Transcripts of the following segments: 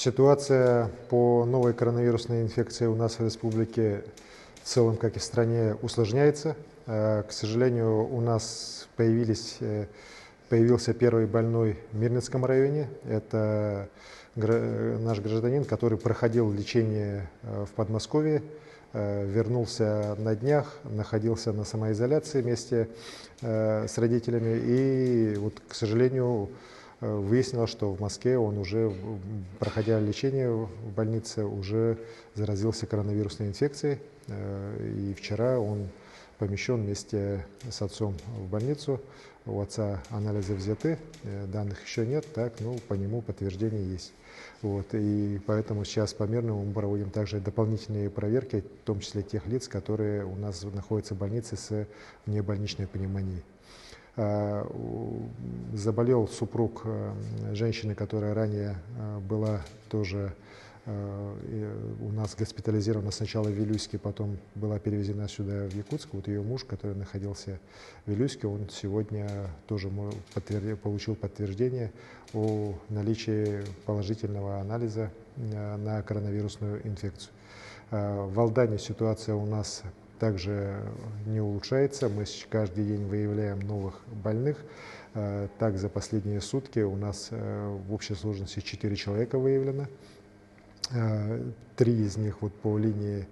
Ситуация по новой коронавирусной инфекции у нас в республике в целом, как и в стране, усложняется. К сожалению, у нас появился первый больной в Мирнинском районе. Это наш гражданин, который проходил лечение в Подмосковье, вернулся на днях, находился на самоизоляции вместе с родителями. И вот, к сожалению, выяснилось, что в Москве он уже, проходя лечение в больнице, уже заразился коронавирусной инфекцией. И вчера он помещен вместе с отцом в больницу. У отца анализы взяты, данных еще нет, но по нему подтверждение есть. И поэтому сейчас по Мирному мы проводим также дополнительные проверки, в том числе тех лиц, которые у нас находятся в больнице с внебольничной пневмонией. Заболел супруг женщины, которая ранее была тоже у нас госпитализирована сначала в Вилюйске, потом была перевезена сюда, в Якутск. Вот ее муж, который находился в Вилюйске, он сегодня тоже получил подтверждение о наличии положительного анализа на коронавирусную инфекцию. В Алдане ситуация у нас также не улучшается. Мы каждый день выявляем новых больных. Так, за последние сутки у нас в общей сложности 4 человека выявлено. 3 из них по линии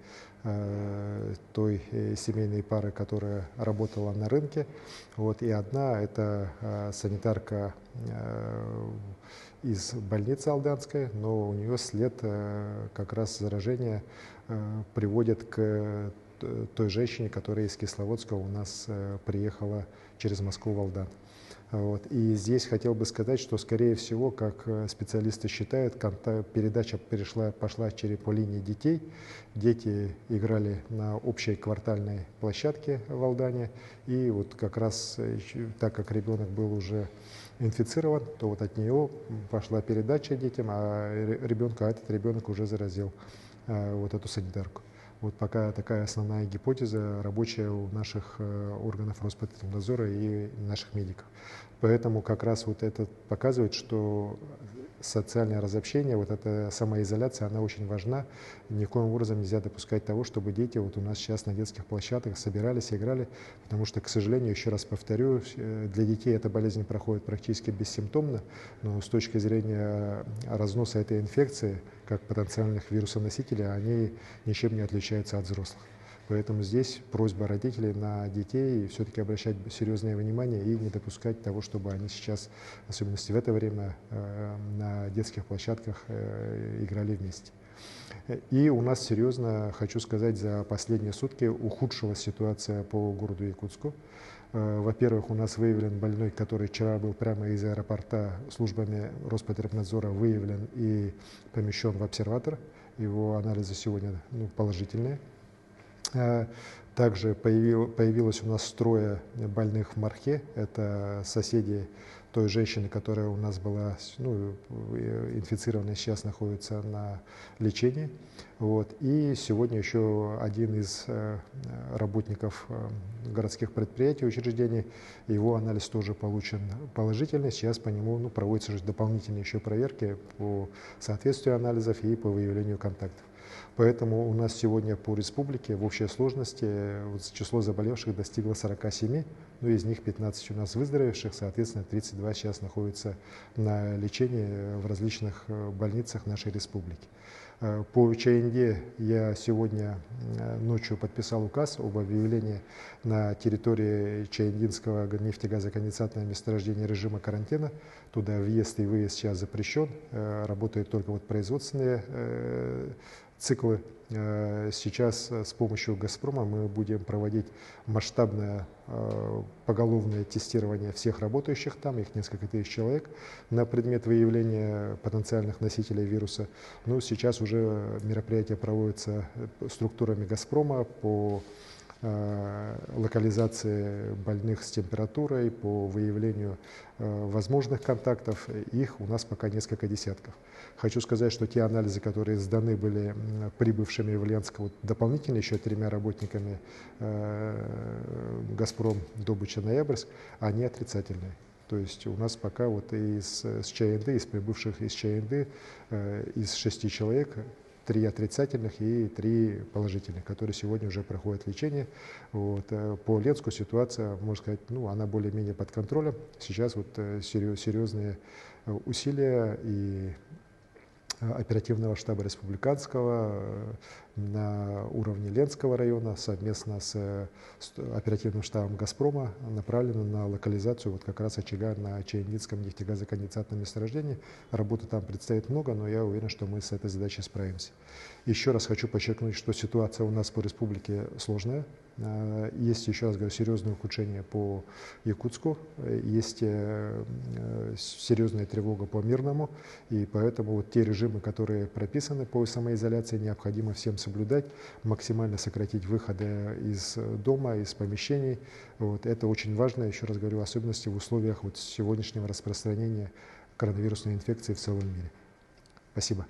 той семейной пары, которая работала на рынке. И одна – это санитарка из больницы Алданской, но у нее след как раз заражения приводит к той женщине, которая из Кисловодска у нас приехала через Москву в Алдан. И здесь хотел бы сказать, что, скорее всего, как специалисты считают, передача пошла по линии детей. Дети играли на общей квартальной площадке в Алдане. И как раз, так как ребенок был уже инфицирован, то от нее пошла передача детям, а этот ребенок уже заразил эту санитарку. Пока такая основная гипотеза рабочая у наших органов Роспотребнадзора и наших медиков. Поэтому как раз это показывает, что социальное разобщение, эта самоизоляция, она очень важна. Никоим образом нельзя допускать того, чтобы дети у нас сейчас на детских площадках собирались, играли, потому что, к сожалению, еще раз повторю, для детей эта болезнь проходит практически бессимптомно, но с точки зрения разноса этой инфекции, как потенциальных вирусоносителей, они ничем не отличаются от взрослых. Поэтому здесь просьба родителей на детей все-таки обращать серьезное внимание и не допускать того, чтобы они сейчас, в особенности в это время, на детских площадках играли вместе. И у нас серьезно, хочу сказать, за последние сутки ухудшилась ситуация по городу Якутску. Во-первых, у нас выявлен больной, который вчера был прямо из аэропорта службами Роспотребнадзора выявлен и помещен в обсерватор. Его анализы сегодня положительные. Также появилось у нас 3 больных в Мархе. Это соседи той женщины, которая у нас была инфицирована, сейчас находится на лечении. И сегодня еще один из работников городских предприятий, учреждений, его анализ тоже получен положительный. Сейчас по нему проводятся дополнительные еще проверки по соответствию анализов и по выявлению контактов. Поэтому у нас сегодня по республике в общей сложности число заболевших достигло 47, из них 15 у нас выздоровевших, соответственно, 32 сейчас находятся на лечении в различных больницах нашей республики. По ЧНД я сегодня ночью подписал указ об объявлении на территории Чаяндинского нефтегазоконденсатного месторождения режима карантина. Туда въезд и выезд сейчас запрещен, работают только производственные циклы. Сейчас с помощью «Газпрома» мы будем проводить масштабное поголовное тестирование всех работающих там, их несколько тысяч человек, на предмет выявления потенциальных носителей вируса. Сейчас уже мероприятия проводятся структурами «Газпрома» по локализации больных с температурой, по выявлению возможных контактов. Их у нас пока несколько десятков. Хочу сказать, что те анализы, которые сданы были прибывшими в Ленск, дополнительно еще 3 работниками «Газпром» Добыча Ноябрьск, они отрицательные. То есть у нас пока вот с ЧНД, из прибывших из ЧНД, из 6 человек 3 отрицательных и 3 положительных, которые сегодня уже проходят лечение. Вот. По Ленску ситуация, можно сказать, ну, она более-менее под контролем. Сейчас вот серьезные усилия и оперативного штаба республиканского на уровне Ленского района совместно с оперативным штабом «Газпрома» направлены на локализацию вот как раз очага на Чаянницком нефтегазоконденсатном месторождении. Работы там предстоит много, но я уверен, что мы с этой задачей справимся. Еще раз хочу подчеркнуть, что ситуация у нас по республике сложная. Есть, еще раз говорю, серьезное ухудшение по Якутску, есть серьезная тревога по Мирному, и поэтому вот те режимы, которые прописаны по самоизоляции, необходимо всем соблюдать, максимально сократить выходы из дома, из помещений. Вот. Это очень важно, еще раз говорю, в особенности в условиях вот сегодняшнего распространения коронавирусной инфекции в целом мире. Спасибо.